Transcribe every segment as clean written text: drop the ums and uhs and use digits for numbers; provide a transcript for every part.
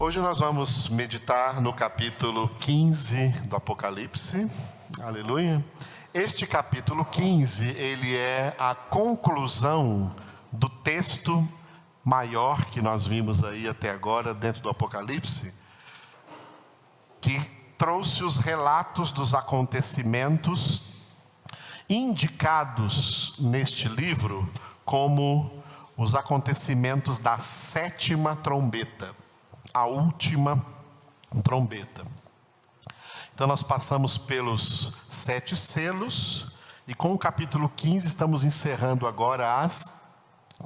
Hoje nós vamos meditar no capítulo 15 do Apocalipse, aleluia. Este capítulo 15, ele é a conclusão do texto maior que nós vimos aí até agora dentro do Apocalipse, que trouxe os relatos dos acontecimentos indicados neste livro como os acontecimentos da sétima trombeta, a última trombeta. Então nós passamos pelos 7 selos e com o capítulo 15 estamos encerrando agora as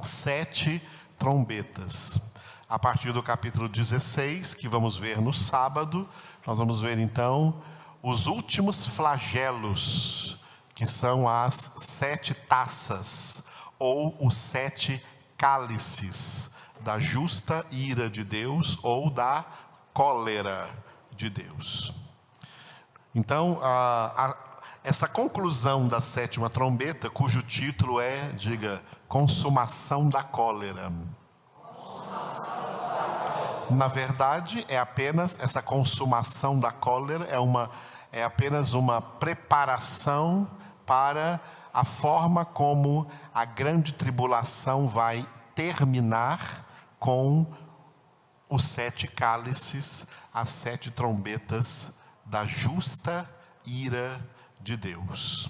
7 trombetas. A partir do capítulo 16, que vamos ver no sábado, nós vamos ver então os últimos flagelos, que são as 7 taças, ou os 7 cálices da justa ira de Deus ou da cólera de Deus. Então, essa conclusão da sétima trombeta, cujo título é, diga, consumação da cólera. Na verdade, é apenas essa consumação da cólera, é apenas uma preparação para a forma como a grande tribulação vai terminar com os 7 cálices, as 7 trombetas da justa ira de Deus.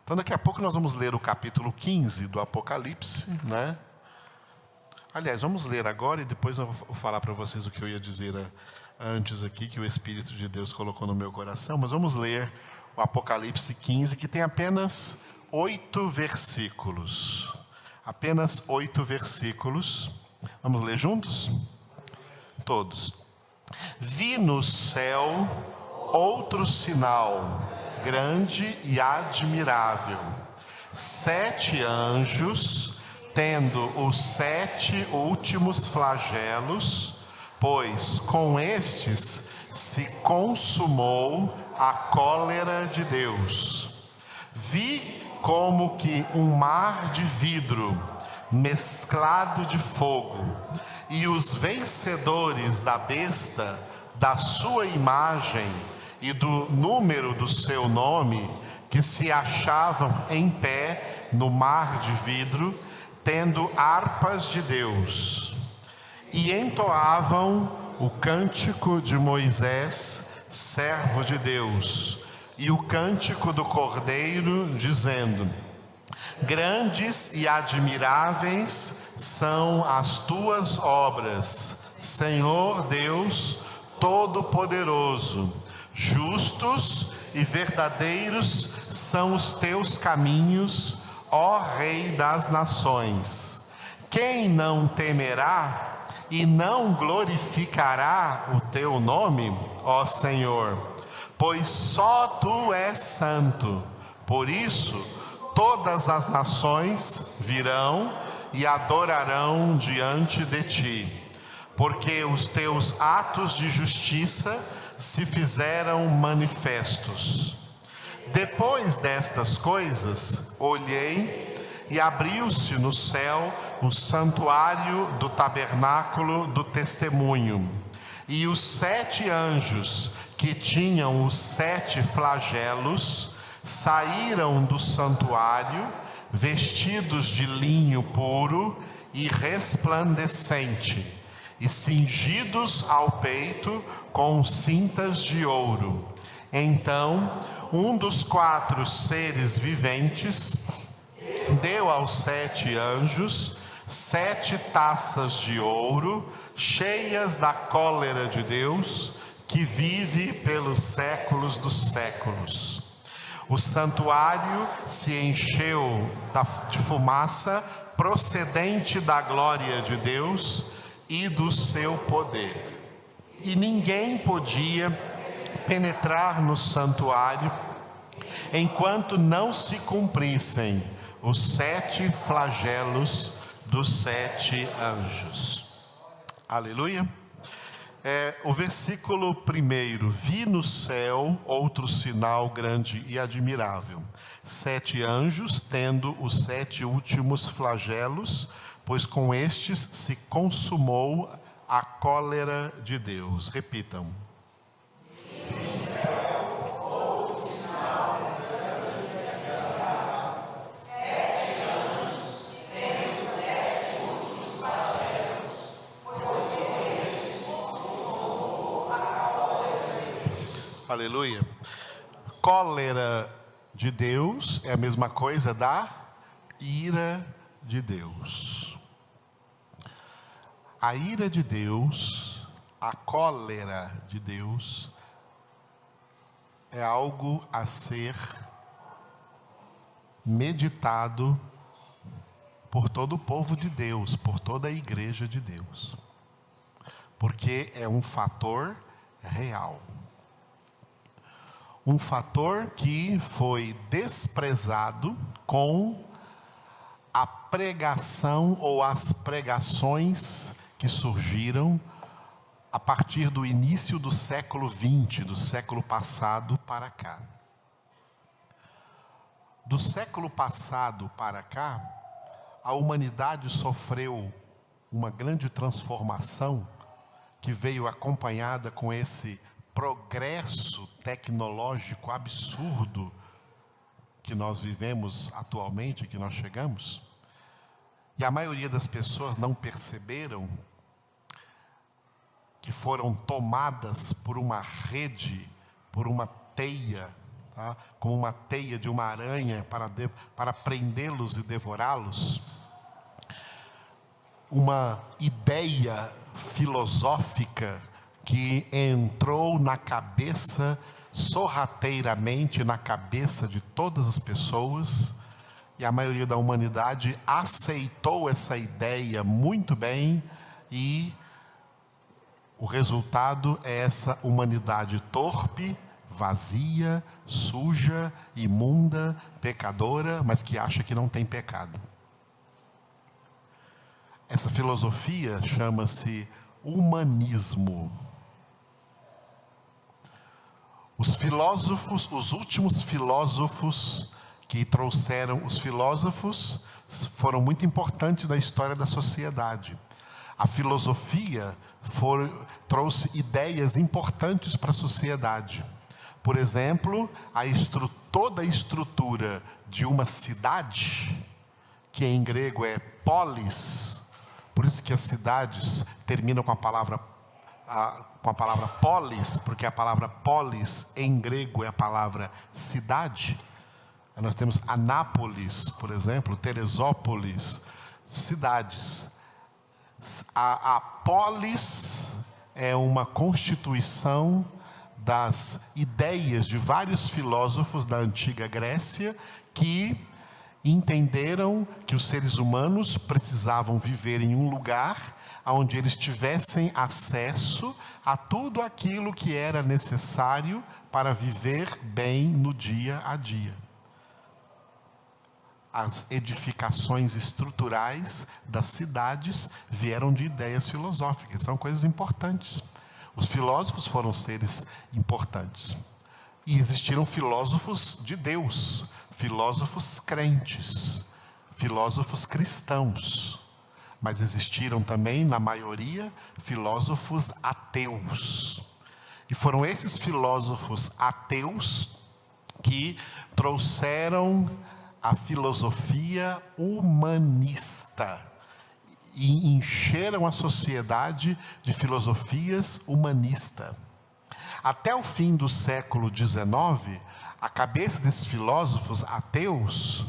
Então daqui a pouco nós vamos ler o capítulo 15 do Apocalipse, né? Aliás, vamos ler agora e depois eu vou falar para vocês o que eu ia dizer antes aqui, que o Espírito de Deus colocou no meu coração. Mas vamos ler o Apocalipse 15, que tem apenas 8 versículos. Apenas 8 versículos. Vamos ler juntos? Todos. Vi no céu outro sinal, grande e admirável. 7 anjos, tendo os 7 últimos flagelos, pois com estes se consumou a cólera de Deus. Vi como que um mar de vidro mesclado de fogo, e os vencedores da besta, da sua imagem e do número do seu nome, que se achavam em pé no mar de vidro, tendo harpas de Deus, e entoavam o cântico de Moisés, servo de Deus, e o cântico do Cordeiro, dizendo: grandes e admiráveis são as tuas obras, Senhor Deus Todo-Poderoso. Justos e verdadeiros são os teus caminhos, ó Rei das nações. Quem não temerá e não glorificará o teu nome, ó Senhor? Pois só tu és santo. Por isso todas as nações virão e adorarão diante de ti, porque os teus atos de justiça se fizeram manifestos. Depois destas coisas, olhei e abriu-se no céu o santuário do tabernáculo do testemunho, e os 7 anjos que tinham os 7 flagelos saíram do santuário, vestidos de linho puro e resplandecente, e cingidos ao peito com cintas de ouro. Então, um dos 4 seres viventes deu aos 7 anjos 7 taças de ouro, cheias da cólera de Deus, que vive pelos séculos dos séculos. O santuário se encheu de fumaça procedente da glória de Deus e do seu poder. E ninguém podia penetrar no santuário enquanto não se cumprissem os 7 flagelos dos 7 anjos. Aleluia. O versículo 1: vi no céu outro sinal grande e admirável, 7 anjos, tendo os 7 últimos flagelos, pois com estes se consumou a cólera de Deus. Repitam. Aleluia. Cólera de Deus é a mesma coisa da ira de Deus. A ira de Deus, a cólera de Deus, é algo a ser meditado por todo o povo de Deus, por toda a igreja de Deus. Porque é um fator real. Um fator que foi desprezado com a pregação ou as pregações que surgiram a partir do início do século XX, do século passado para cá. Do século passado para cá, a humanidade sofreu uma grande transformação que veio acompanhada com esse progresso tecnológico absurdo que nós vivemos atualmente, que nós chegamos. E a maioria das pessoas não perceberam que foram tomadas por uma rede, por uma teia, tá? Como uma teia de uma aranha para prendê-los e devorá-los. Uma ideia filosófica que entrou na cabeça, sorrateiramente na cabeça de todas as pessoas, e a maioria da humanidade aceitou essa ideia muito bem, e o resultado é essa humanidade torpe, vazia, suja, imunda, pecadora, mas que acha que não tem pecado. Essa filosofia chama-se humanismo. Os filósofos, os últimos filósofos que trouxeram, os filósofos foram muito importantes na história da sociedade. A filosofia trouxe ideias importantes para a sociedade. Por exemplo, toda a estrutura de uma cidade, que em grego é polis, por isso que as cidades terminam com a palavra polis, porque a palavra polis em grego é a palavra cidade. Nós temos Anápolis, por exemplo, Teresópolis, cidades. A polis é uma constituição das ideias de vários filósofos da antiga Grécia que entenderam que os seres humanos precisavam viver em um lugar onde eles tivessem acesso a tudo aquilo que era necessário para viver bem no dia a dia. As edificações estruturais das cidades vieram de ideias filosóficas, são coisas importantes. Os filósofos foram seres importantes. E existiram filósofos de Deus, filósofos crentes, filósofos cristãos. Mas existiram também, na maioria, filósofos ateus. E foram esses filósofos ateus que trouxeram a filosofia humanista e encheram a sociedade de filosofias humanistas. Até o fim do século XIX, a cabeça desses filósofos ateus,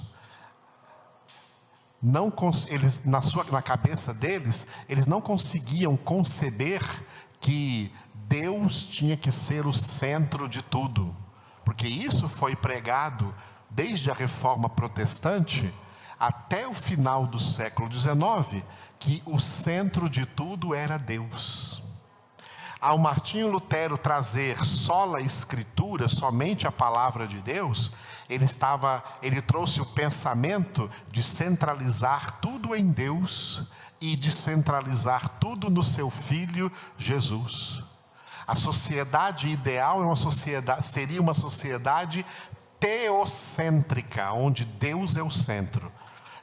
na cabeça deles, eles não conseguiam conceber que Deus tinha que ser o centro de tudo, porque isso foi pregado desde a Reforma Protestante até o final do século XIX, que o centro de tudo era Deus. Ao Martinho Lutero trazer sola Escritura, somente a palavra de Deus, ele trouxe o pensamento de centralizar tudo em Deus e de centralizar tudo no seu Filho Jesus. A sociedade ideal seria uma sociedade teocêntrica, onde Deus é o centro.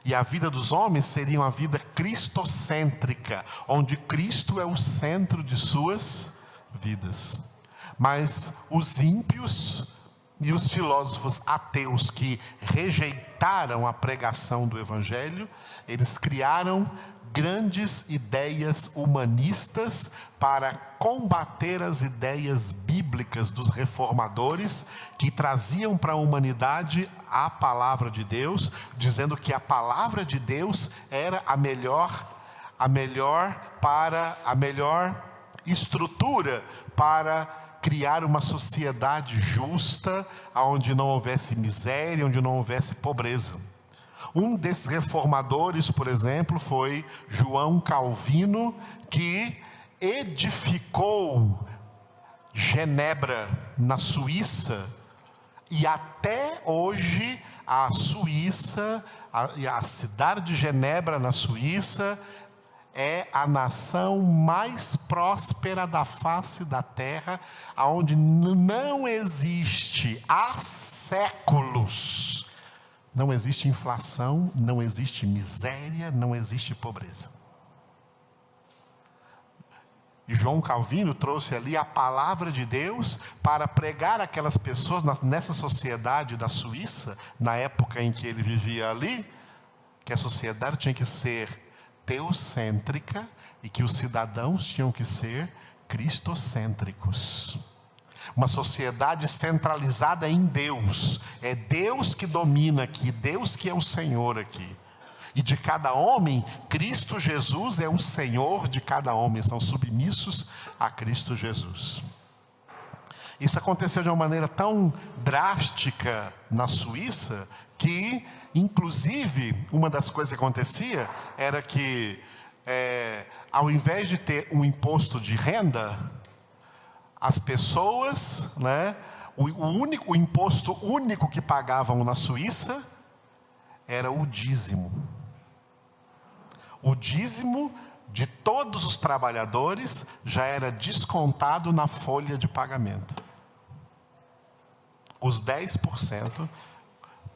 E a vida dos homens seria uma vida cristocêntrica, onde Cristo é o centro de suas vidas. Mas os ímpios e os filósofos ateus que rejeitaram a pregação do Evangelho, eles criaram grandes ideias humanistas para combater as ideias bíblicas dos reformadores, que traziam para a humanidade a palavra de Deus, dizendo que a palavra de Deus era a melhor estrutura para criar uma sociedade justa, onde não houvesse miséria, onde não houvesse pobreza. Um desses reformadores, por exemplo, foi João Calvino, que edificou Genebra, na Suíça, e até hoje a Suíça, a cidade de Genebra, na Suíça, é a nação mais próspera da face da terra, onde não existe há séculos, não existe inflação, não existe miséria, não existe pobreza. E João Calvino trouxe ali a palavra de Deus para pregar aquelas pessoas nessa sociedade da Suíça, na época em que ele vivia ali, que a sociedade tinha que ser teocêntrica e que os cidadãos tinham que ser cristocêntricos. Uma sociedade centralizada em Deus. É Deus que domina aqui, Deus que é o Senhor aqui. E de cada homem, Cristo Jesus é o Senhor de cada homem, são submissos a Cristo Jesus. Isso aconteceu de uma maneira tão drástica na Suíça, que, inclusive, uma das coisas que acontecia era que, ao invés de ter um imposto de renda, as pessoas, o imposto único que pagavam na Suíça era o dízimo. O dízimo de todos os trabalhadores já era descontado na folha de pagamento. Os 10%,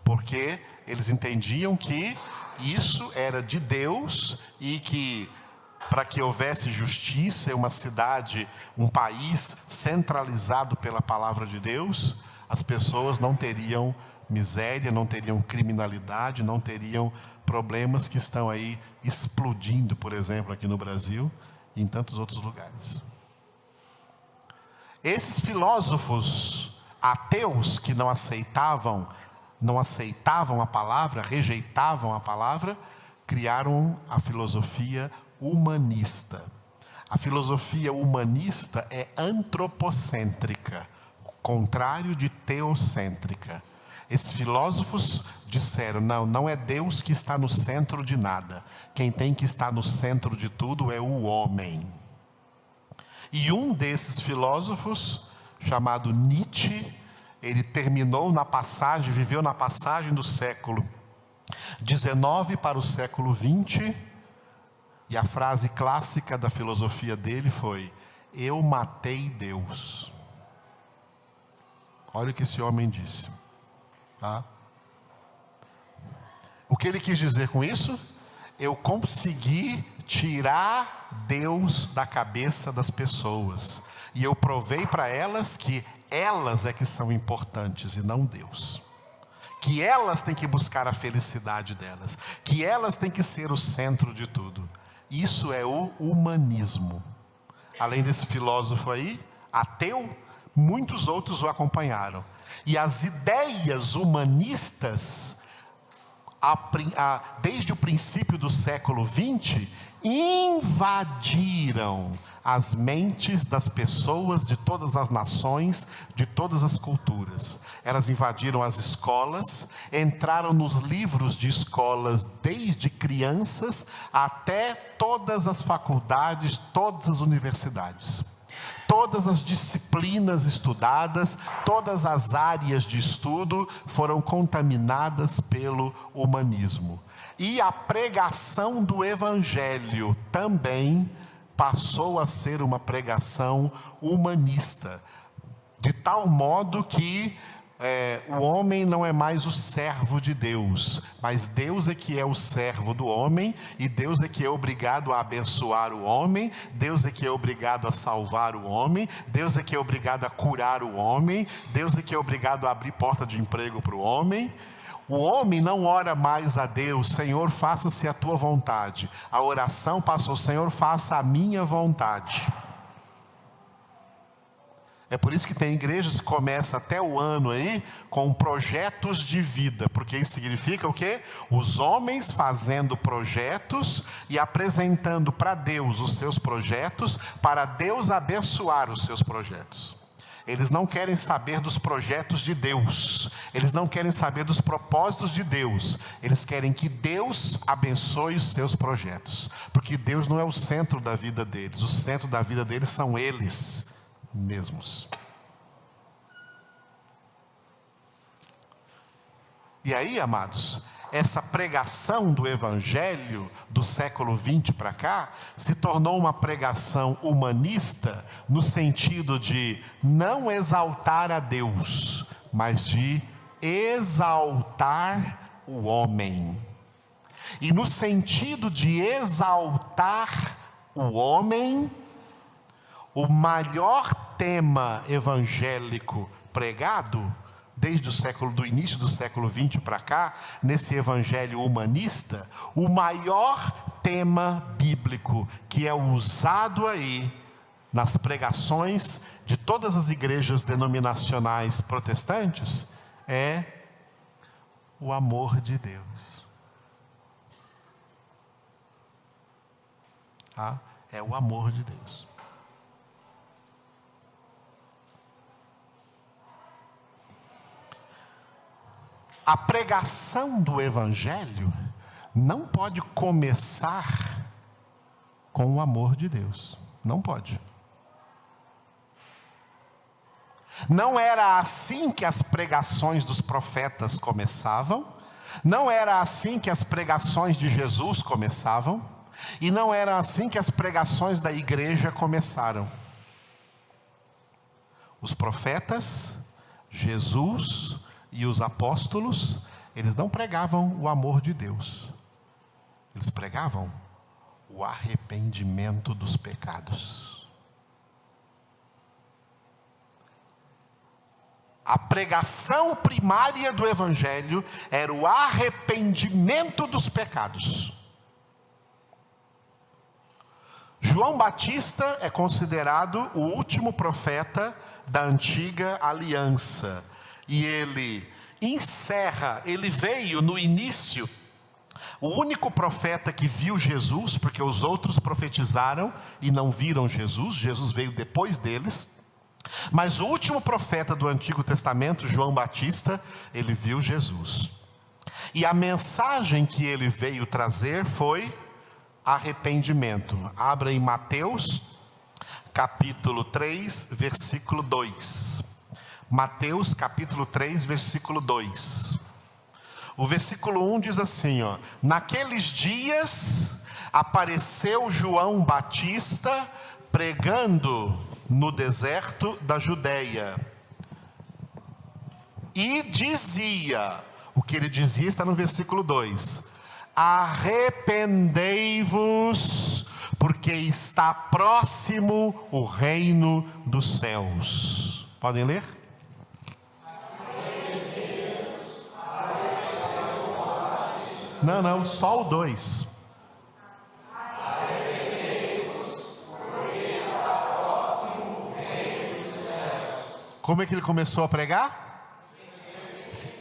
porque eles entendiam que isso era de Deus e que, para que houvesse justiça em uma cidade, um país centralizado pela palavra de Deus, as pessoas não teriam miséria, não teriam criminalidade, não teriam problemas que estão aí explodindo, por exemplo, aqui no Brasil e em tantos outros lugares. Esses filósofos ateus que não aceitavam a palavra, rejeitavam a palavra, criaram a filosofia humanista. A filosofia humanista é antropocêntrica, o contrário de teocêntrica. Esses filósofos disseram, não é Deus que está no centro de nada. Quem tem que estar no centro de tudo é o homem. E um desses filósofos, chamado Nietzsche, ele viveu na passagem do século XIX para o século XX, e a frase clássica da filosofia dele foi: eu matei Deus. Olha o que esse homem disse. Tá? O que ele quis dizer com isso? Eu consegui tirar Deus da cabeça das pessoas, e eu provei para elas que elas é que são importantes e não Deus, que elas têm que buscar a felicidade delas, que elas têm que ser o centro de tudo. Isso é o humanismo. Além desse filósofo aí, ateu, muitos outros o acompanharam. E as ideias humanistas, desde o princípio do século XX, invadiram as mentes das pessoas de todas as nações, de todas as culturas. Elas invadiram as escolas, entraram nos livros de escolas desde crianças até todas as faculdades, todas as universidades. Todas as disciplinas estudadas, todas as áreas de estudo foram contaminadas pelo humanismo. E a pregação do Evangelho também passou a ser uma pregação humanista, de tal modo que o homem não é mais o servo de Deus, mas Deus é que é o servo do homem, e Deus é que é obrigado a abençoar o homem, Deus é que é obrigado a salvar o homem, Deus é que é obrigado a curar o homem, Deus é que é obrigado a abrir porta de emprego para o homem. O homem não ora mais a Deus: Senhor, faça-se a tua vontade. A oração passou: Senhor, faça a minha vontade. É por isso que tem igrejas que começam até o ano aí com projetos de vida, porque isso significa o quê? Os homens fazendo projetos e apresentando para Deus os seus projetos, para Deus abençoar os seus projetos. Eles não querem saber dos projetos de Deus, eles não querem saber dos propósitos de Deus, eles querem que Deus abençoe os seus projetos, porque Deus não é o centro da vida deles, o centro da vida deles são eles mesmos. E aí, amados, essa pregação do Evangelho do século 20 para cá se tornou uma pregação humanista, no sentido de não exaltar a Deus, mas de exaltar o homem. E no sentido de exaltar o homem, o maior tema evangélico pregado desde do início do século 20 para cá, nesse evangelho humanista, o maior tema bíblico que é usado aí nas pregações de todas as igrejas denominacionais protestantes é o amor de Deus. Tá? É o amor de Deus. A pregação do Evangelho não pode começar com o amor de Deus. Não pode. Não era assim que as pregações dos profetas começavam. Não era assim que as pregações de Jesus começavam. E não era assim que as pregações da igreja começaram. Os profetas, Jesus e os apóstolos, eles não pregavam o amor de Deus. Eles pregavam o arrependimento dos pecados. A pregação primária do Evangelho era o arrependimento dos pecados. João Batista é considerado o último profeta da antiga aliança. E ele encerra, ele veio no início, o único profeta que viu Jesus, porque os outros profetizaram e não viram Jesus, Jesus veio depois deles. Mas o último profeta do Antigo Testamento, João Batista, ele viu Jesus. E a mensagem que ele veio trazer foi arrependimento. Abra em Mateus, capítulo 3, versículo 2. Mateus capítulo 3, versículo 2. O versículo 1 diz assim, naqueles dias apareceu João Batista pregando no deserto da Judeia. E dizia, o que ele dizia está no versículo 2: arrependei-vos, porque está próximo o reino dos céus. Podem ler? Não, só o 2. Como é que ele começou a pregar?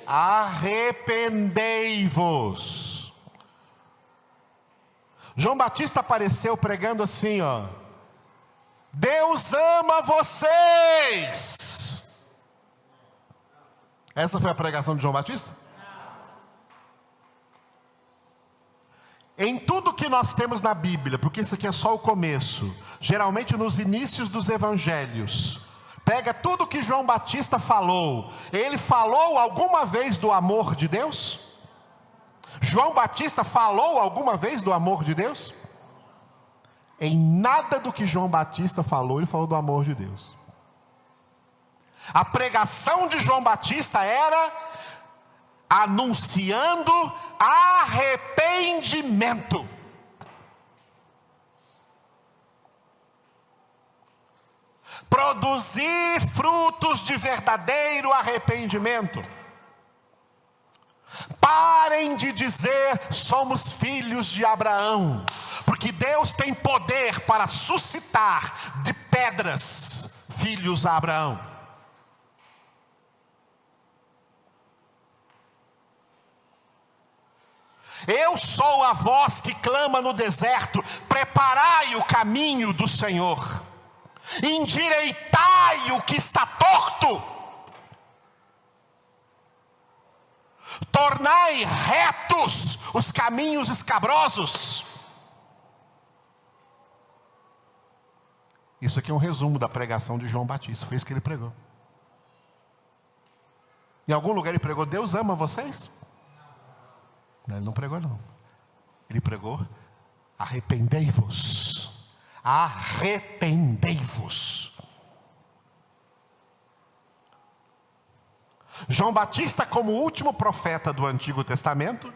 Arrependei-vos. João Batista apareceu pregando assim, Deus ama vocês. Essa foi a pregação de João Batista? Em tudo que nós temos na Bíblia, porque isso aqui é só o começo, geralmente nos inícios dos evangelhos, pega tudo que João Batista falou. Ele falou alguma vez do amor de Deus? João Batista falou alguma vez do amor de Deus? Em nada do que João Batista falou, ele falou do amor de Deus. A pregação de João Batista era anunciando arrependimento. Produzir frutos de verdadeiro arrependimento. Parem de dizer somos filhos de Abraão, porque Deus tem poder para suscitar de pedras filhos a Abraão. Eu sou a voz que clama no deserto, preparai o caminho do Senhor, endireitai o que está torto, tornai retos os caminhos escabrosos. Isso aqui é um resumo da pregação de João Batista, foi isso que ele pregou. Em algum lugar ele pregou, Deus ama vocês? Não, ele não pregou não. Ele pregou, arrependei-vos. Arrependei-vos. João Batista, como último profeta do Antigo Testamento,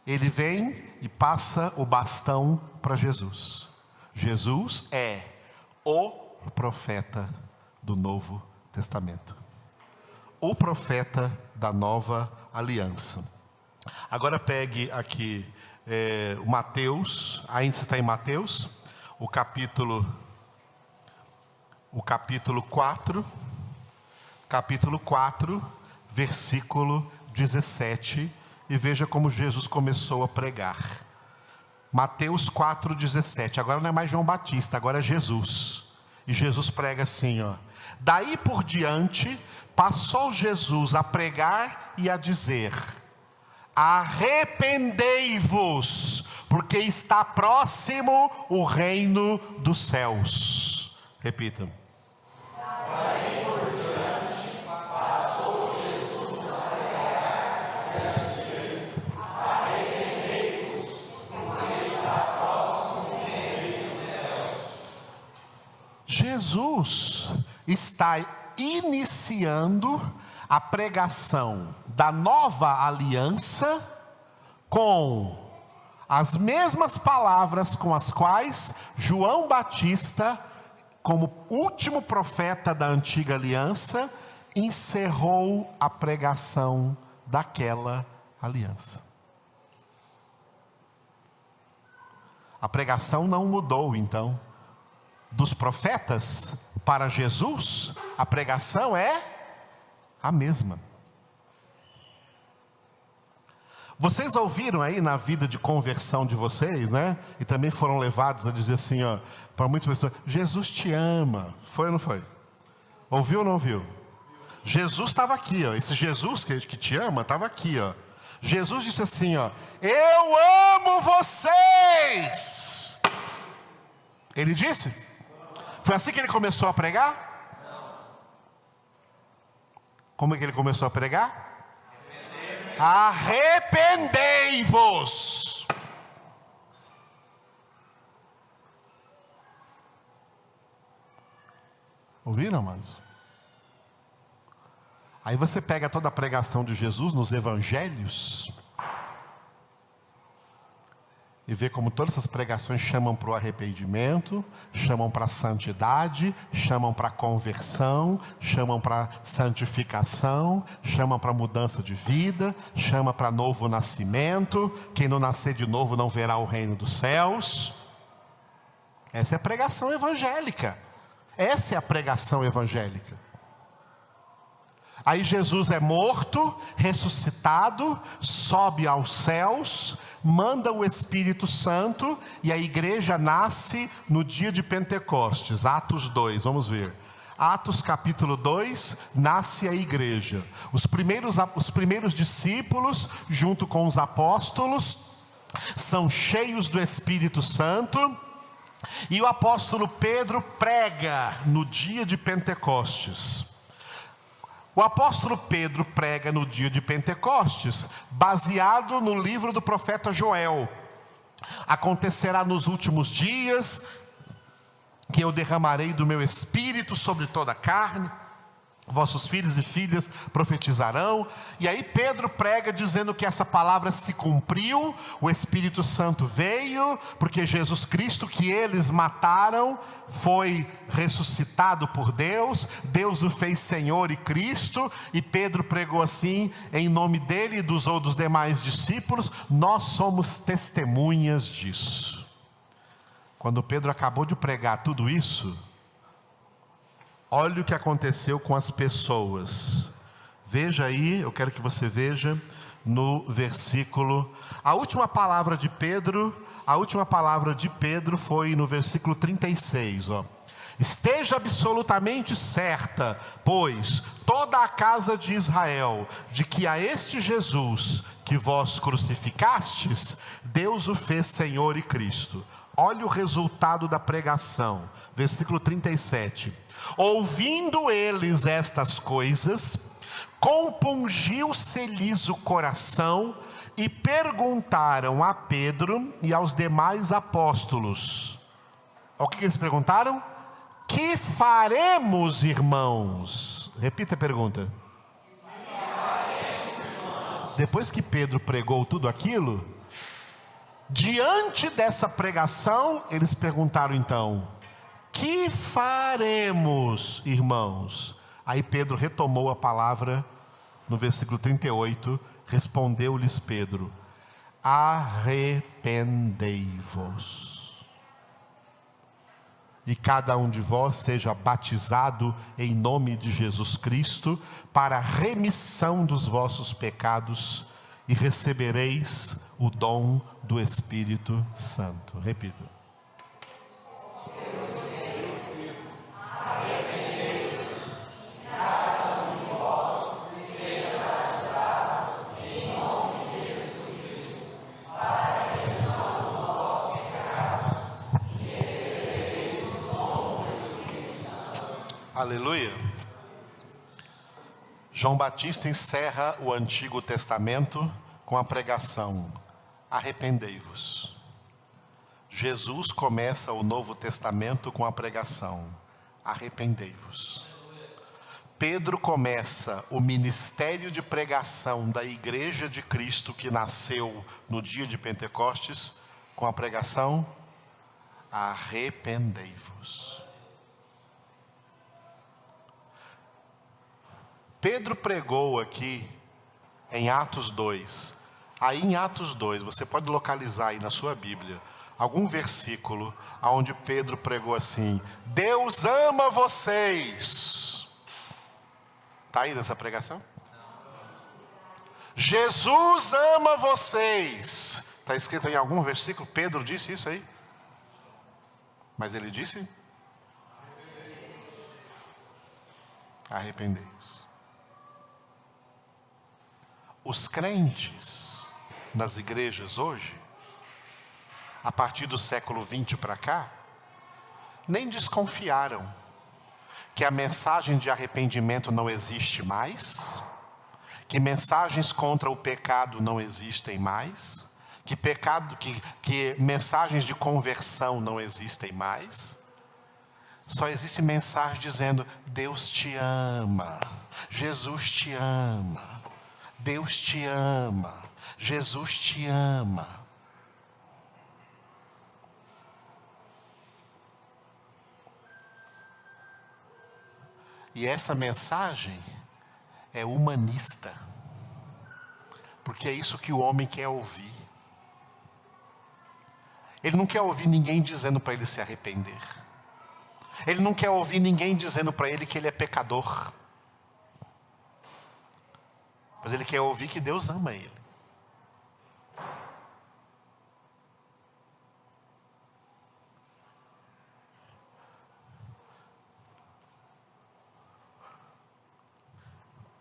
ele vem e passa o bastão para Jesus. Jesus é o profeta do Novo Testamento, o profeta da nova aliança. Agora pegue aqui o Mateus, ainda está em Mateus, o capítulo 4, versículo 17, e veja como Jesus começou a pregar. Mateus 4,17, agora não é mais João Batista, agora é Jesus. E Jesus prega assim, ó: daí por diante, passou Jesus a pregar e a dizer: arrependei-vos, porque está próximo o reino dos céus. Repita. Daí por diante, passou Jesus a pregar e a dizer: arrependei-vos, porque está próximo o reino dos céus. Jesus está iniciando a pregação da nova aliança com as mesmas palavras com as quais João Batista, como último profeta da antiga aliança, encerrou a pregação daquela aliança. A pregação não mudou, então. Dos profetas para Jesus, a pregação é a mesma. Vocês ouviram aí na vida de conversão de vocês, né? E também foram levados a dizer assim, ó, para muitas pessoas: Jesus te ama. Foi ou não foi? Ouviu ou não ouviu? Jesus estava aqui, ó. Esse Jesus que te ama estava aqui, ó. Jesus disse assim, ó: eu amo vocês. Ele disse? Foi assim que ele começou a pregar? Não. Como é que ele começou a pregar? Arrependei-vos. Ouviram, amados? Aí você pega toda a pregação de Jesus nos evangelhos e vê como todas essas pregações chamam para o arrependimento, chamam para a santidade, chamam para a conversão, chamam para a santificação, chamam para a mudança de vida, chama para novo nascimento. Quem não nascer de novo não verá o reino dos céus. Essa é a pregação evangélica. Essa é a pregação evangélica. Aí Jesus é morto, ressuscitado, sobe aos céus, manda o Espírito Santo, e a igreja nasce no dia de Pentecostes. Atos 2, vamos ver. Atos capítulo 2, nasce a igreja. Os primeiros discípulos, junto com os apóstolos, são cheios do Espírito Santo, e o apóstolo Pedro prega no dia de Pentecostes. O apóstolo Pedro prega no dia de Pentecostes, baseado no livro do profeta Joel. Acontecerá nos últimos dias que eu derramarei do meu espírito sobre toda a carne. vossos filhos e filhas profetizarão. E aí Pedro prega dizendo que essa palavra se cumpriu, o Espírito Santo veio, porque Jesus Cristo que eles mataram, foi ressuscitado por Deus, Deus o fez Senhor e Cristo, e Pedro pregou assim, em nome dele e dos outros demais discípulos, nós somos testemunhas disso. Quando Pedro acabou de pregar tudo isso, olha o que aconteceu com as pessoas. Veja aí, eu quero que você veja no versículo. A última palavra de Pedro foi no versículo 36, ó. Esteja absolutamente certa, pois, toda a casa de Israel, de que a este Jesus que vós crucificastes, Deus o fez Senhor e Cristo. Olha o resultado da pregação, versículo 37. Ouvindo eles estas coisas, compungiu-se-lhes o coração e perguntaram a Pedro e aos demais apóstolos. O que eles perguntaram? Que faremos, irmãos? Repita a pergunta. Depois que Pedro pregou tudo aquilo, diante dessa pregação, eles perguntaram então: que faremos, irmãos? Aí Pedro retomou a palavra no versículo 38, respondeu-lhes Pedro: arrependei-vos, e cada um de vós seja batizado em nome de Jesus Cristo, para a remissão dos vossos pecados, e recebereis o dom do Espírito Santo. Repita. Aleluia. João Batista encerra o Antigo Testamento com a pregação: arrependei-vos. Jesus começa o Novo Testamento com a pregação: arrependei-vos. Pedro começa o ministério de pregação da Igreja de Cristo que nasceu no dia de Pentecostes com a pregação: arrependei-vos. Pedro pregou aqui em Atos 2. Aí em Atos 2, você pode localizar aí na sua Bíblia algum versículo onde Pedro pregou assim: Deus ama vocês. Está aí nessa pregação? Jesus ama vocês. Está escrito em algum versículo? Pedro disse isso aí? Mas ele disse: arrependei-vos. Os crentes nas igrejas hoje, a partir do século 20 para cá, nem desconfiaram que a mensagem de arrependimento não existe mais, que mensagens contra o pecado não existem mais, que mensagens de conversão não existem mais. Só existe mensagem dizendo: Deus te ama, Jesus te ama, Deus te ama, Jesus te ama. E essa mensagem é humanista, porque é isso que o homem quer ouvir. Ele não quer ouvir ninguém dizendo para ele se arrepender. Ele não quer ouvir ninguém dizendo para ele que ele é pecador. Mas ele quer ouvir que Deus ama ele.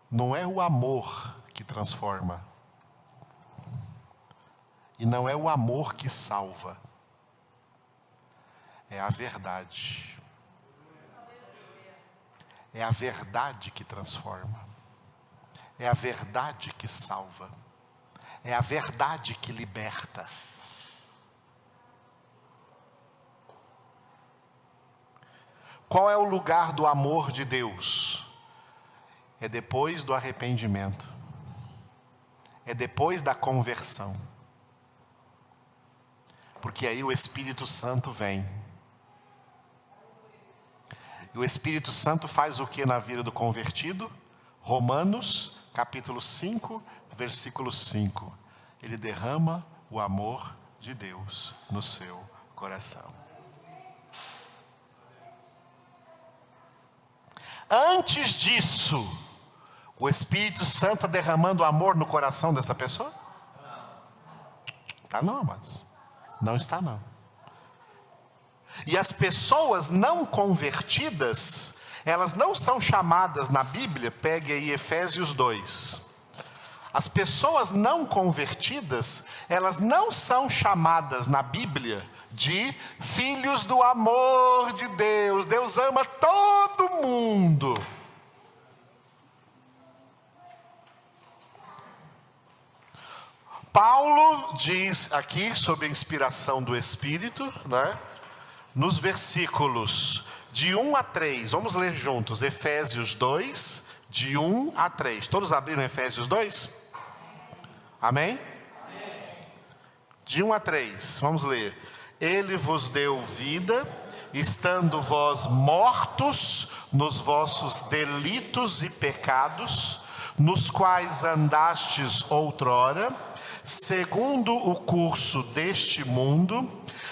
Não é o amor que transforma. E não é o amor que salva. É a verdade. É a verdade que transforma. É a verdade que salva. É a verdade que liberta. Qual é o lugar do amor de Deus? é depois do arrependimento, é depois da conversão. Porque aí o Espírito Santo vem. E o Espírito Santo faz o que na vida do convertido? Romanos, capítulo 5, versículo 5. Ele derrama o amor de Deus no seu coração. Antes disso, o Espírito Santo está derramando amor no coração dessa pessoa? Está não, amados. Não está não. E as pessoas não convertidas, elas não são chamadas na Bíblia, pegue aí Efésios 2. As pessoas não convertidas, elas não são chamadas na Bíblia de filhos do amor de Deus. Deus ama todo mundo. Paulo diz aqui sobre a inspiração do Espírito, né? Nos versículos de 1 a 3, vamos ler juntos, Efésios 2, de 1 a 3. Todos abriram Efésios 2? Amém? De 1 a 3, vamos ler. Ele vos deu vida, estando vós mortos nos vossos delitos e pecados, nos quais andastes outrora, segundo o curso deste mundo,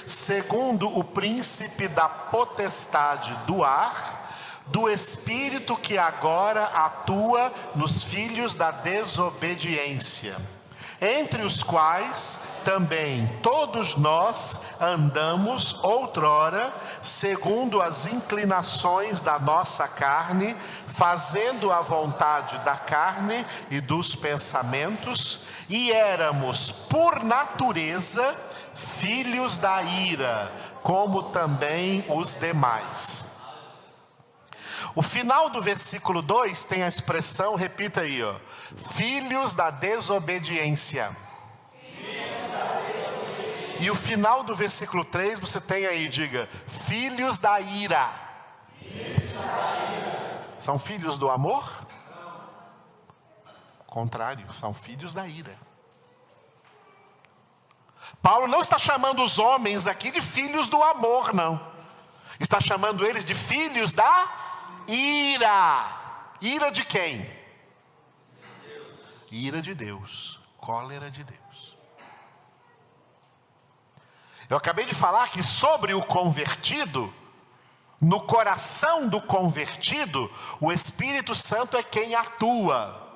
segundo o príncipe da potestade do ar, do espírito que agora atua nos filhos da desobediência, entre os quais também todos nós andamos outrora, segundo as inclinações da nossa carne, fazendo a vontade da carne e dos pensamentos, e éramos, por natureza, filhos da ira, como também os demais. O final do versículo 2 tem a expressão, repita aí, ó, filhos da desobediência. E o final do versículo 3 você tem aí, diga, filhos da ira. São filhos do amor? Contrário, são filhos da ira. Paulo não está chamando os homens aqui de filhos do amor, não. Está chamando eles de filhos da ira. Ira de quem? Ira de Deus. Cólera de Deus. Eu acabei de falar que sobre o convertido, no coração do convertido, o Espírito Santo é quem atua.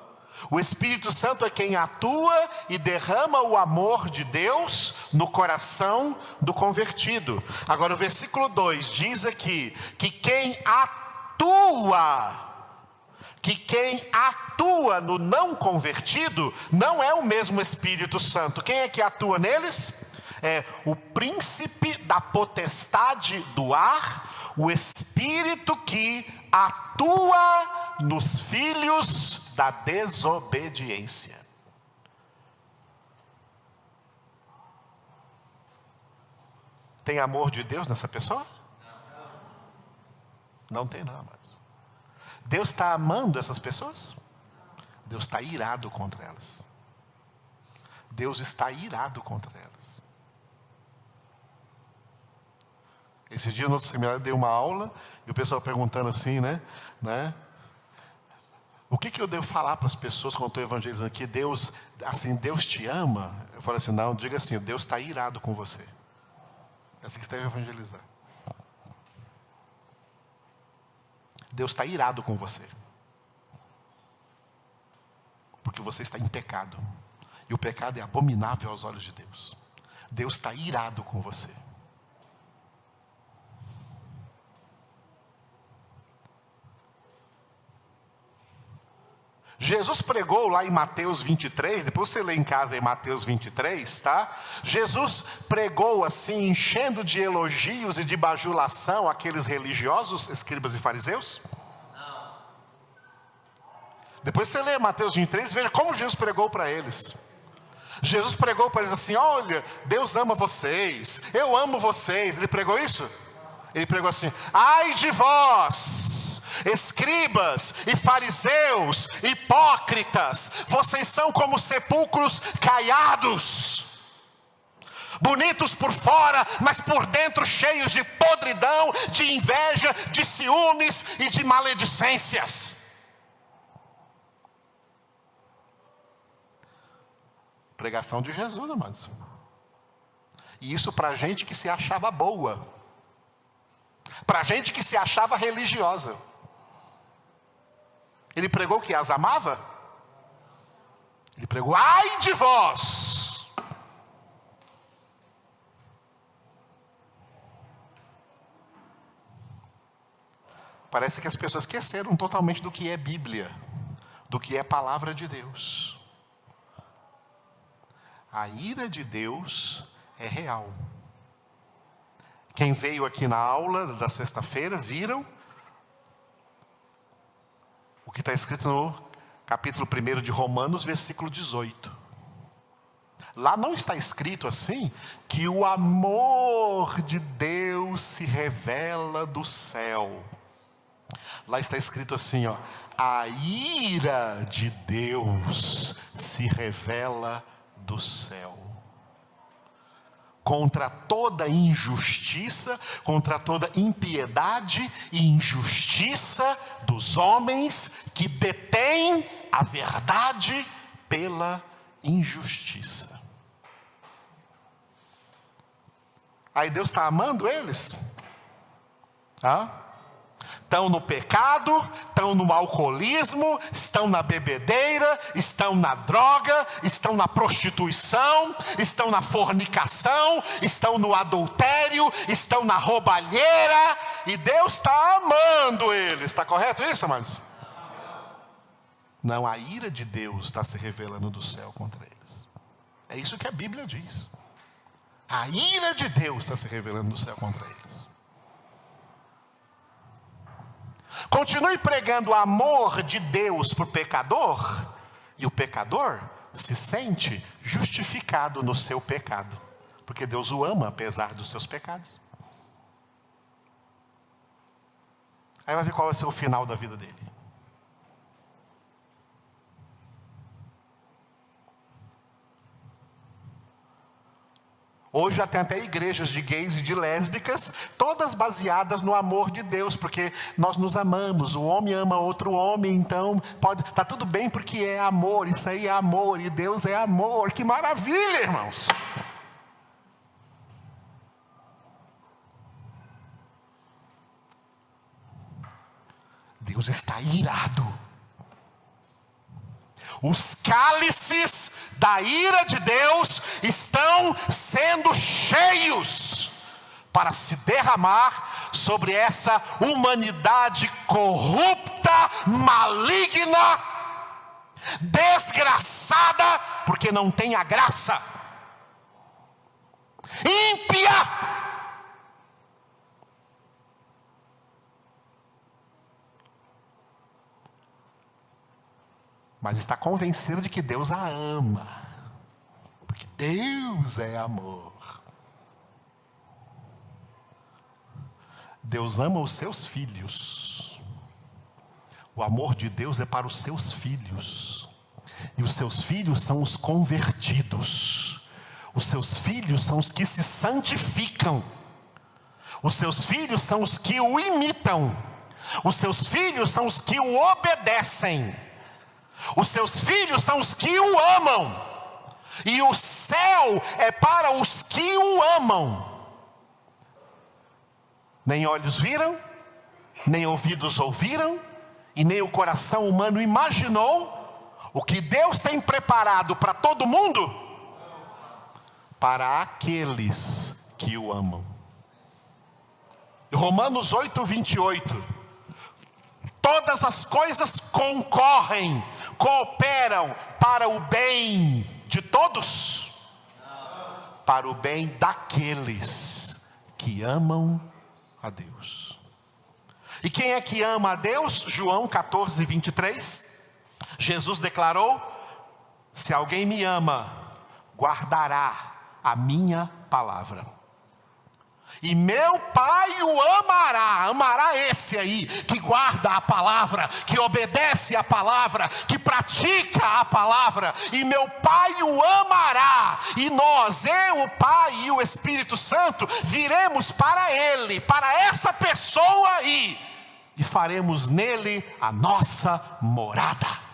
O Espírito Santo é quem atua e derrama o amor de Deus no coração do convertido. Agora o versículo 2 diz aqui que quem atua no não convertido não é o mesmo Espírito Santo. Quem é que atua neles? É o príncipe da potestade do ar, o espírito que atua nos filhos da desobediência. Tem amor de Deus nessa pessoa? Não tem não, mas Deus está amando essas pessoas? Deus está irado contra elas. Deus está irado contra elas. Esse dia no outro seminário eu dei uma aula e o pessoal perguntando assim, né? O que eu devo falar para as pessoas quando eu estou evangelizando? Que Deus, assim, Deus te ama? Eu falo assim, não, diga assim, Deus está irado com você. É assim que você deve evangelizar. Deus está irado com você. Porque você está em pecado. E o pecado é abominável aos olhos de Deus. Deus está irado com você. Jesus pregou lá em Mateus 23, depois você lê em casa em Mateus 23, tá? Jesus pregou assim, enchendo de elogios e de bajulação aqueles religiosos, escribas e fariseus? Não. Depois você lê Mateus 23, veja como Jesus pregou para eles. Jesus pregou para eles assim, olha, Deus ama vocês, eu amo vocês. Ele pregou isso? Ele pregou assim, ai de vós, escribas e fariseus, hipócritas, vocês são como sepulcros caiados, bonitos por fora, mas por dentro cheios de podridão, de inveja, de ciúmes e de maledicências. Pregação de Jesus, amados. E isso para gente que se achava boa, para gente que se achava religiosa. Ele pregou que as amava? Ele pregou: ai de vós! Parece que as pessoas esqueceram totalmente do que é Bíblia, do que é palavra de Deus. A ira de Deus é real. Quem veio aqui na aula da sexta-feira, viram o que está escrito no capítulo 1 de Romanos, versículo 18. Lá não está escrito assim, que o amor de Deus se revela do céu. Lá está escrito assim, ó: a ira de Deus se revela do céu. Contra toda injustiça, contra toda impiedade e injustiça dos homens que detêm a verdade pela injustiça. Aí Deus está amando eles? Estão no pecado, estão no alcoolismo, estão na bebedeira, estão na droga, estão na prostituição, estão na fornicação, estão no adultério, estão na roubalheira, e Deus está amando eles. Está correto isso, amados? Não, a ira de Deus está se revelando do céu contra eles. É isso que a Bíblia diz. A ira de Deus está se revelando do céu contra eles. Continue pregando o amor de Deus para o pecador, e o pecador se sente justificado no seu pecado, porque Deus o ama apesar dos seus pecados. Aí vai ver qual vai ser o final da vida dele. Hoje já tem até igrejas de gays e de lésbicas, todas baseadas no amor de Deus, porque nós nos amamos, o homem ama outro homem, então tá tudo bem porque é amor, isso aí é amor, e Deus é amor. Que maravilha, irmãos! Deus está irado. Os cálices da ira de Deus estão sendo cheios para se derramar sobre essa humanidade corrupta, maligna, desgraçada, porque não tem a graça, ímpia. Mas está convencido de que Deus a ama, porque Deus é amor. Deus ama os seus filhos. O amor de Deus é para os seus filhos. E os seus filhos são os convertidos. Os seus filhos são os que se santificam. Os seus filhos são os que o imitam. Os seus filhos são os que o obedecem. Os seus filhos são os que o amam. E o céu é para os que o amam. Nem olhos viram, nem ouvidos ouviram, e nem o coração humano imaginou o que Deus tem preparado para todo mundo, para aqueles que o amam. Romanos 8:28. Todas as coisas concorrem, cooperam para o bem de todos, para o bem daqueles que amam a Deus. E quem é que ama a Deus? João 14:23. Jesus declarou: se alguém me ama, guardará a minha palavra. E meu Pai o amará, amará esse aí, que guarda a palavra, que obedece a palavra, que pratica a palavra. E meu Pai o amará. E nós, eu, o Pai e o Espírito Santo, viremos para ele, para essa pessoa aí, e faremos nele a nossa morada.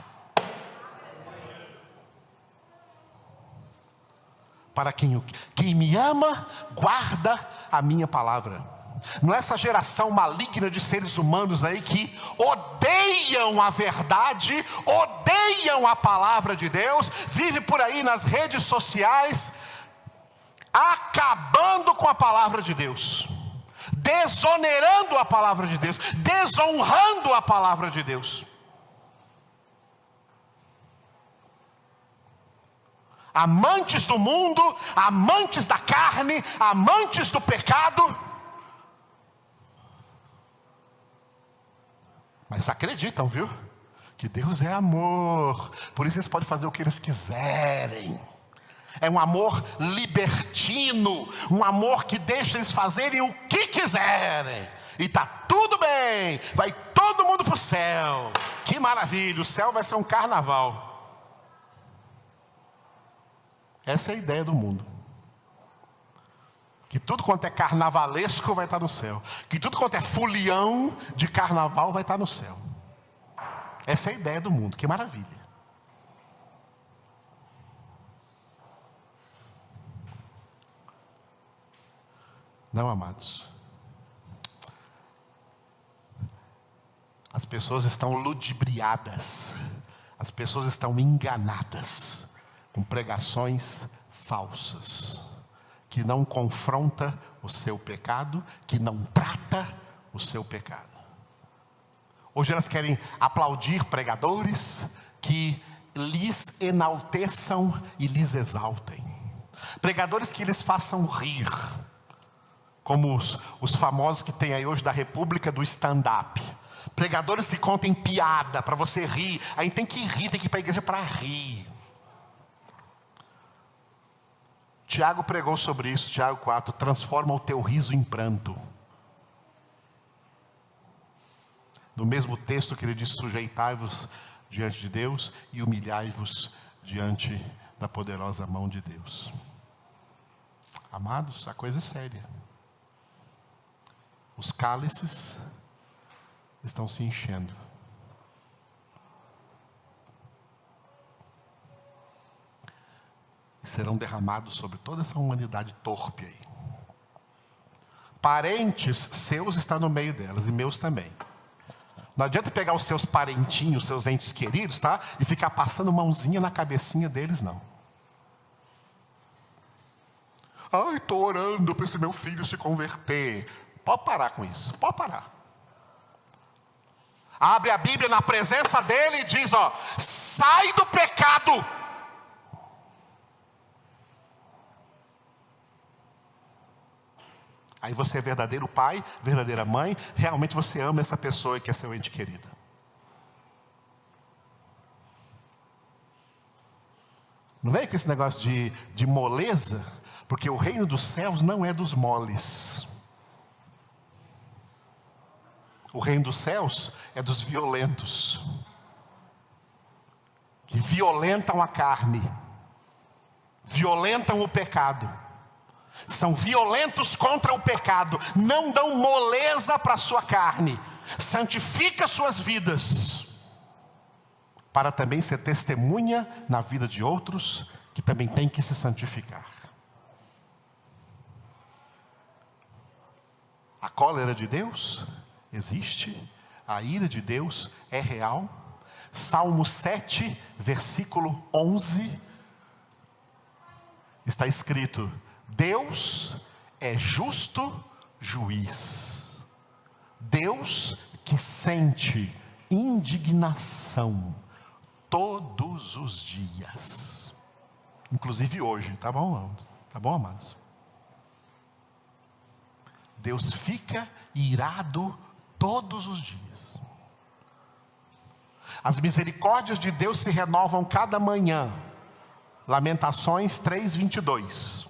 Para quem me ama, guarda a minha palavra. Não é essa geração maligna de seres humanos aí que odeiam a verdade, odeiam a palavra de Deus, vive por aí nas redes sociais, acabando com a palavra de Deus, desonerando a palavra de Deus, desonrando a palavra de Deus. Amantes do mundo, amantes da carne, amantes do pecado, mas acreditam, viu? Que Deus é amor, por isso eles podem fazer o que eles quiserem. É um amor libertino, um amor que deixa eles fazerem o que quiserem, e está tudo bem, vai todo mundo para o céu. Que maravilha, o céu vai ser um carnaval. Essa é a ideia do mundo. Que tudo quanto é carnavalesco vai estar no céu. Que tudo quanto é folião de carnaval vai estar no céu. Essa é a ideia do mundo, que maravilha. Não, amados. As pessoas estão ludibriadas. As pessoas estão enganadas com pregações falsas, que não confronta o seu pecado, que não trata o seu pecado. Hoje elas querem aplaudir pregadores que lhes enalteçam e lhes exaltem. Pregadores que lhes façam rir, como os famosos que tem aí hoje da República do stand-up. Pregadores que contem piada para você rir. Aí tem que rir, tem que ir para a igreja para rir. Tiago pregou sobre isso, Tiago 4, transforma o teu riso em pranto. No mesmo texto que ele diz, sujeitai-vos diante de Deus e humilhai-vos diante da poderosa mão de Deus. Amados, a coisa é séria. Os cálices estão se enchendo. E serão derramados sobre toda essa humanidade torpe aí. Parentes seus estão no meio delas, e meus também. Não adianta pegar os seus parentinhos, seus entes queridos, tá? E ficar passando mãozinha na cabecinha deles, não. Ai, estou orando para esse meu filho se converter. Pode parar com isso, pode parar. Abre a Bíblia na presença dele e diz, ó, sai do pecado. Aí você é verdadeiro pai, verdadeira mãe, realmente você ama essa pessoa que é seu ente querido. Não vem com esse negócio de moleza, porque o reino dos céus não é dos moles. O reino dos céus é dos violentos, que violentam a carne, violentam o pecado. São violentos contra o pecado, não dão moleza para a sua carne, santifica suas vidas, para também ser testemunha na vida de outros, que também tem que se santificar. A cólera de Deus existe, a ira de Deus é real. Salmo 7, versículo 11, está escrito: Deus é justo juiz. Deus que sente indignação todos os dias. Inclusive hoje, tá bom? Tá bom, amados? Deus fica irado todos os dias. As misericórdias de Deus se renovam cada manhã. Lamentações 3:22.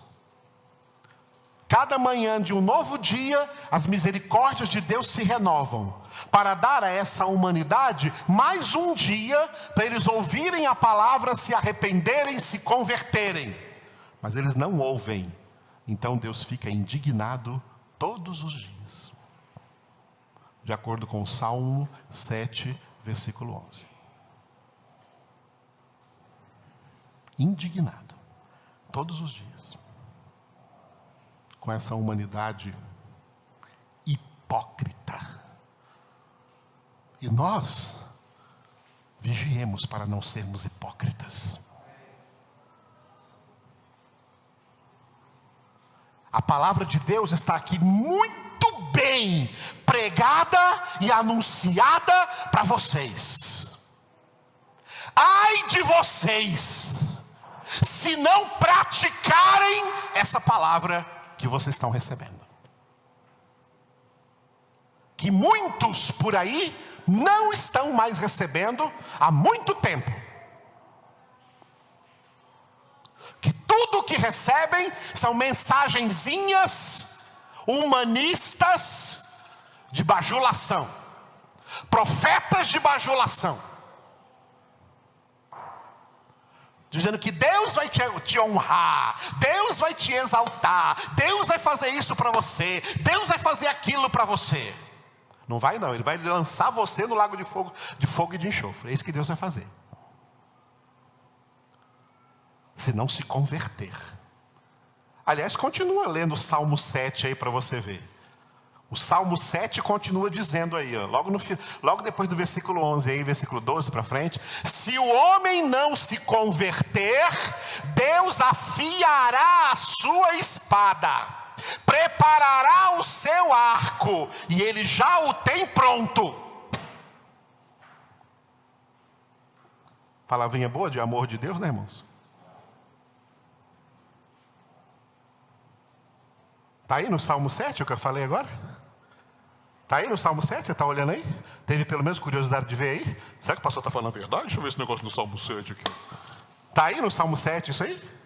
Cada manhã de um novo dia, as misericórdias de Deus se renovam, para dar a essa humanidade mais um dia, para eles ouvirem a palavra, se arrependerem, se converterem. Mas eles não ouvem, então Deus fica indignado todos os dias. De acordo com o Salmo 7, versículo 11. Indignado, todos os dias, com essa humanidade hipócrita. E nós vigiemos para não sermos hipócritas. A palavra de Deus está aqui muito bem pregada e anunciada para vocês. Ai de vocês, se não praticarem essa palavra que vocês estão recebendo. Que muitos por aí não estão mais recebendo há muito tempo. Que tudo que recebem são mensagenzinhas humanistas de bajulação, profetas de bajulação, dizendo que Deus vai te honrar, Deus vai te exaltar, Deus vai fazer isso para você, Deus vai fazer aquilo para você. Não vai não, Ele vai lançar você no lago de fogo e de enxofre. É isso que Deus vai fazer. Se não se converter. Aliás, continua lendo o Salmo 7 aí para você ver. O Salmo 7 continua dizendo aí, ó, logo depois do versículo 11, aí, versículo 12 para frente. Se o homem não se converter, Deus afiará a sua espada, preparará o seu arco, e ele já o tem pronto. Palavrinha boa de amor de Deus, né, irmãos? Está aí no Salmo 7 o que eu falei agora? Está aí no Salmo 7? Você está olhando aí? Teve pelo menos curiosidade de ver aí? Será que o pastor está falando a verdade? Deixa eu ver esse negócio no Salmo 7 aqui. Está aí no Salmo 7 isso aí?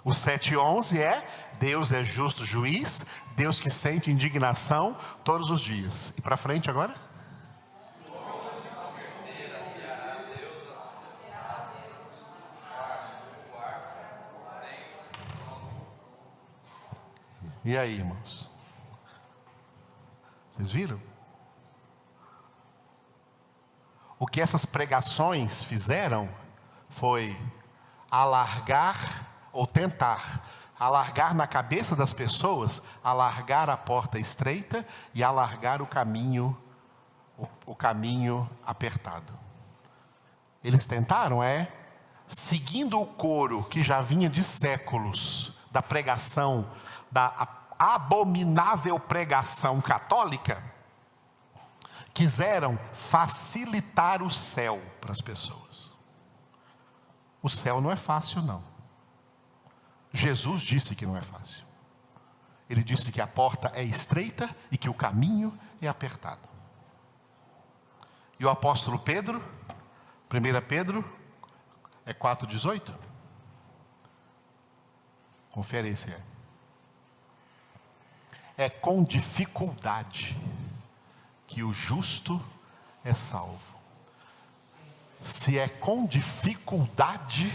O 7:11 é: Deus é justo juiz, Deus que sente indignação todos os dias. E para frente agora? E aí, irmãos? Vocês viram? O que essas pregações fizeram foi alargar, ou tentar alargar na cabeça das pessoas, alargar a porta estreita e alargar o caminho apertado. Eles tentaram, seguindo o coro que já vinha de séculos da pregação, da abominável pregação católica, quiseram facilitar o céu para as pessoas. O céu não é fácil, não. Jesus disse que não é fácil. Ele disse que a porta é estreita e que o caminho é apertado. E o apóstolo Pedro, 1 Pedro, 4,18? Confere esse aí. É com dificuldade que o justo é salvo. Se é com dificuldade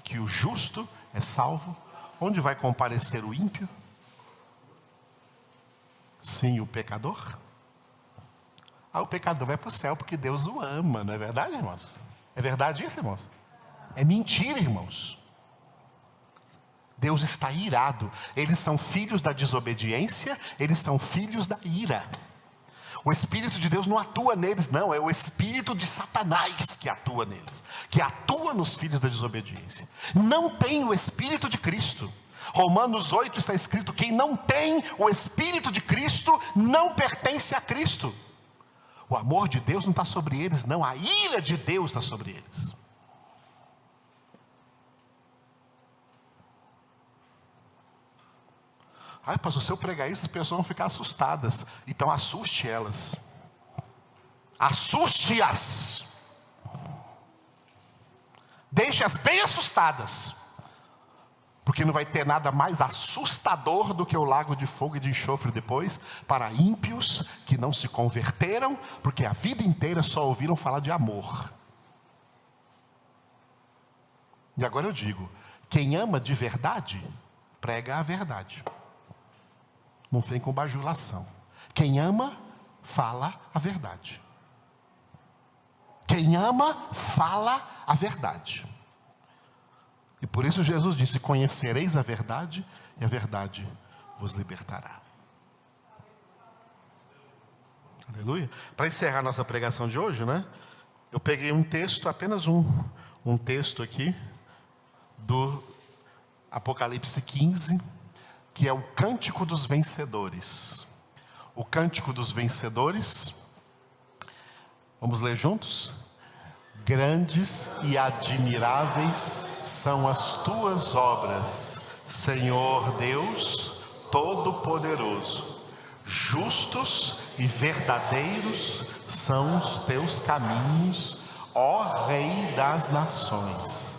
que o justo é salvo, onde vai comparecer o ímpio? Sim, o pecador. O pecador vai para o céu porque Deus o ama, não é verdade, irmãos? É verdade isso, irmãos? É mentira, irmãos. Deus está irado. Eles são filhos da desobediência, eles são filhos da ira. O Espírito de Deus não atua neles, não. É o Espírito de Satanás que atua neles, que atua nos filhos da desobediência. Não tem o Espírito de Cristo. Romanos 8 está escrito: quem não tem o Espírito de Cristo não pertence a Cristo. O amor de Deus não está sobre eles, não. A ira de Deus está sobre eles. Ai, pastor, se eu pregar isso, as pessoas vão ficar assustadas. Então assuste elas. Assuste-as. Deixe-as bem assustadas. Porque não vai ter nada mais assustador do que o lago de fogo e de enxofre depois, para ímpios que não se converteram, porque a vida inteira só ouviram falar de amor. E agora eu digo, quem ama de verdade, prega a verdade. Não vem com bajulação. Quem ama, fala a verdade. Quem ama, fala a verdade. E por isso Jesus disse, conhecereis a verdade, e a verdade vos libertará. Aleluia. Para encerrar nossa pregação de hoje, né? Eu peguei um texto, apenas um texto aqui, do Apocalipse 15, que é o Cântico dos Vencedores. O Cântico dos Vencedores, vamos ler juntos? Grandes e admiráveis são as tuas obras, Senhor Deus Todo-Poderoso. Justos e verdadeiros são os teus caminhos, ó Rei das nações.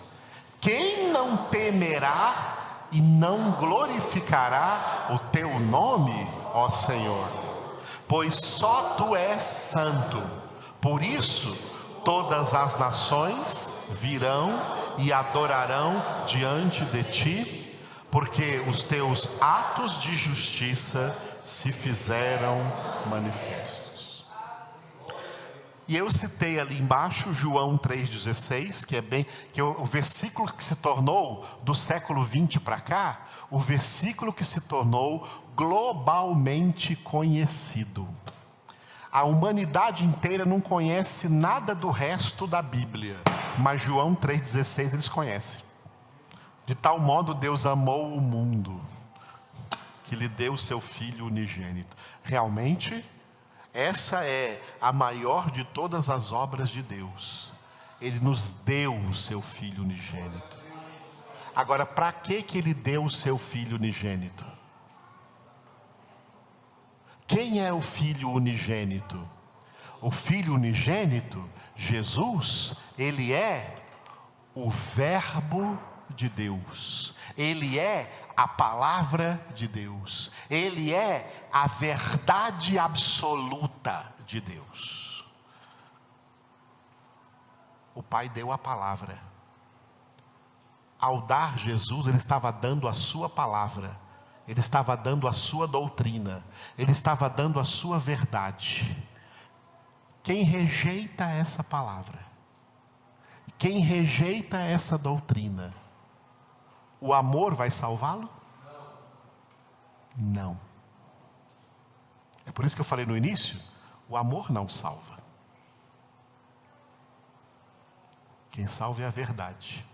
Quem não temerá e não glorificará o teu nome, ó Senhor? Pois só tu és santo. Por isso todas as nações virão e adorarão diante de ti, porque os teus atos de justiça se fizeram manifestos. E eu citei ali embaixo João 3,16, que é o versículo que se tornou, do século 20 para cá, o versículo que se tornou globalmente conhecido. A humanidade inteira não conhece nada do resto da Bíblia, mas João 3,16 eles conhecem. De tal modo Deus amou o mundo, que lhe deu o seu Filho unigênito. Realmente, essa é a maior de todas as obras de Deus. Ele nos deu o seu Filho unigênito. Agora, para que Ele deu o seu Filho unigênito? Quem é o Filho unigênito? O Filho unigênito, Jesus, Ele é o Verbo de Deus. Ele é a Palavra de Deus. Ele é a verdade absoluta de Deus. O Pai deu a palavra. Ao dar Jesus, Ele estava dando a sua palavra. Ele estava dando a sua doutrina. Ele estava dando a sua verdade. Quem rejeita essa palavra, quem rejeita essa doutrina, o amor vai salvá-lo? Não. É por isso que eu falei no início, o amor não salva. Quem salva é a verdade.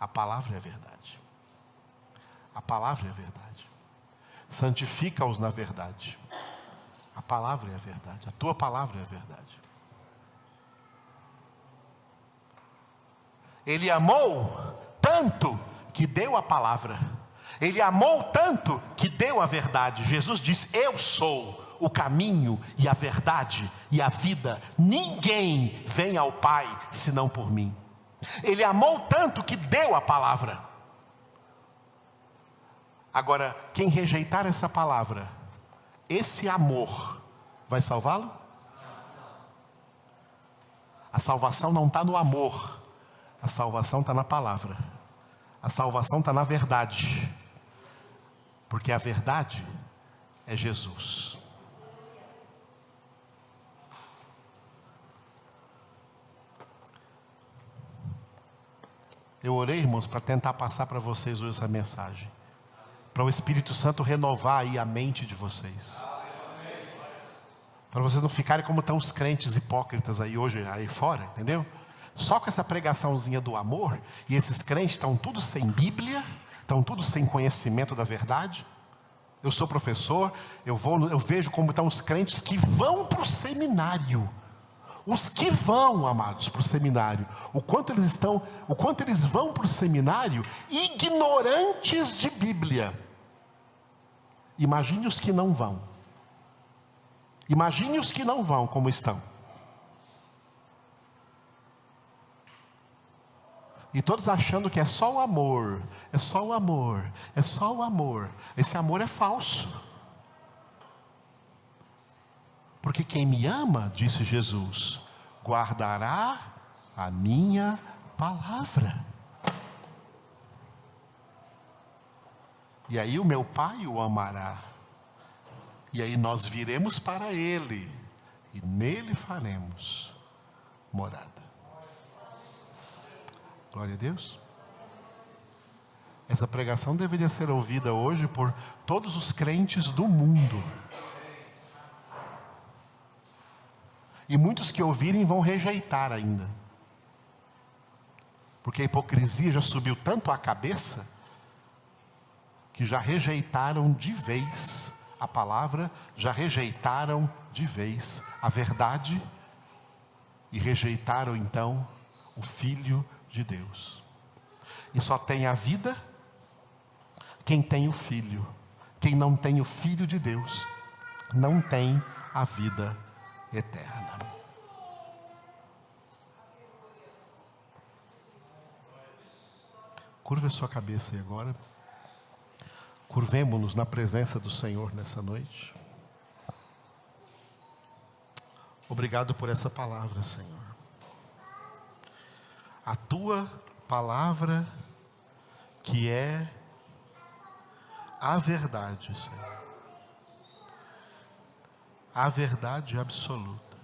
A palavra é a verdade. A palavra é a verdade. Santifica-os na verdade. A palavra é a verdade. A tua palavra é a verdade. Ele amou tanto que deu a palavra. Ele amou tanto que deu a verdade. Jesus disse, eu sou o caminho e a verdade e a vida. Ninguém vem ao Pai senão por mim. Ele amou tanto que deu a palavra. Agora, quem rejeitar essa palavra, esse amor, vai salvá-lo? A salvação não está no amor, a salvação está na palavra, a salvação está na verdade, porque a verdade é Jesus. Eu orei, irmãos, para tentar passar para vocês hoje essa mensagem. Para o Espírito Santo renovar aí a mente de vocês. Para vocês não ficarem como estão os crentes hipócritas aí hoje, aí fora, entendeu? Só com essa pregaçãozinha do amor, e esses crentes estão tudo sem Bíblia, estão tudo sem conhecimento da verdade. Eu sou professor, eu vejo como estão os crentes que vão para o seminário. Os que vão, amados, para o seminário, o quanto eles vão para o seminário ignorantes de Bíblia. Imagine os que não vão. Imagine os que não vão como estão. E todos achando que é só o amor, é só o amor, é só o amor. Esse amor é falso. Porque quem me ama, disse Jesus, guardará a minha palavra. E aí o meu Pai o amará. E aí nós viremos para Ele, e nele faremos morada. Glória a Deus. Essa pregação deveria ser ouvida hoje por todos os crentes do mundo. E muitos que ouvirem vão rejeitar ainda. Porque a hipocrisia já subiu tanto à cabeça, que já rejeitaram de vez a palavra, já rejeitaram de vez a verdade, e rejeitaram então o Filho de Deus. E só tem a vida quem tem o Filho. Quem não tem o Filho de Deus, não tem a vida eterna. Curva a sua cabeça aí agora. Curvemo-nos na presença do Senhor nessa noite. Obrigado por essa palavra, Senhor. A tua palavra que é a verdade, Senhor. A verdade absoluta.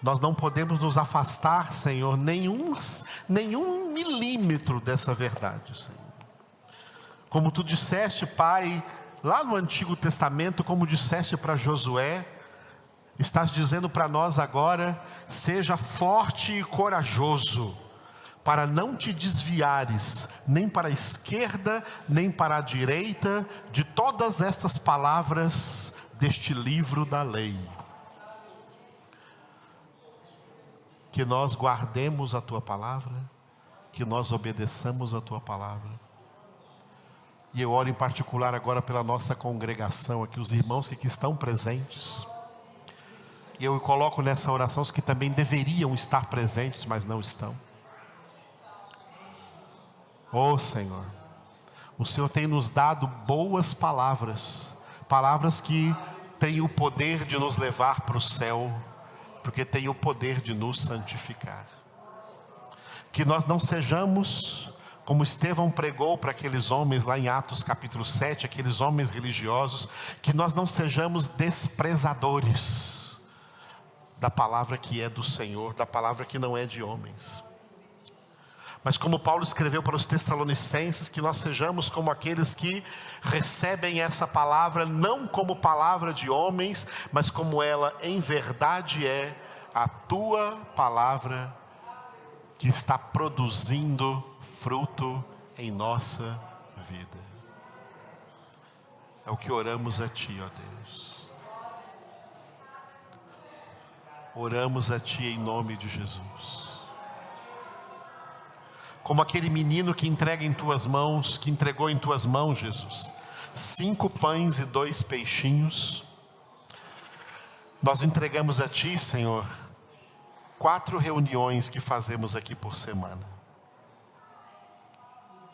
Nós não podemos nos afastar, Senhor, nenhum milímetro dessa verdade, Senhor. Como tu disseste, Pai, lá no Antigo Testamento, como disseste para Josué, estás dizendo para nós agora: seja forte e corajoso, para não te desviares, nem para a esquerda, nem para a direita, de todas estas palavras deste livro da lei. Que nós guardemos a tua palavra, que nós obedeçamos a tua palavra. E eu oro em particular agora pela nossa congregação aqui, os irmãos que aqui estão presentes. E eu coloco nessa oração os que também deveriam estar presentes, mas não estão. Oh Senhor, o Senhor tem nos dado boas palavras, palavras que têm o poder de nos levar para o céu, porque têm o poder de nos santificar. Que nós não sejamos como Estevão pregou para aqueles homens lá em Atos capítulo 7, aqueles homens religiosos, que nós não sejamos desprezadores da palavra que é do Senhor, da palavra que não é de homens. Mas como Paulo escreveu para os Tessalonicenses, que nós sejamos como aqueles que recebem essa palavra, não como palavra de homens, mas como ela em verdade é a tua palavra, que está produzindo fruto em nossa vida. É o que oramos a Ti, ó Deus. Oramos a Ti em nome de Jesus. Como aquele menino que entrega em Tuas mãos, que entregou em Tuas mãos, Jesus, 5 pães e 2 peixinhos. Nós entregamos a Ti, Senhor, 4 reuniões que fazemos aqui por semana,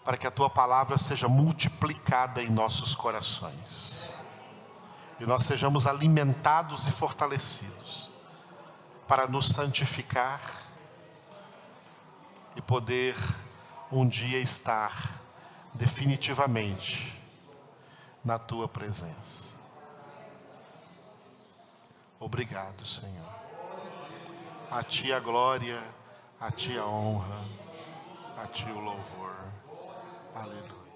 para que a Tua palavra seja multiplicada em nossos corações, e nós sejamos alimentados e fortalecidos, para nos santificar, e poder um dia estar definitivamente na Tua presença. Obrigado, Senhor. A Ti a glória, a Ti a honra, a Ti o louvor. Aleluia.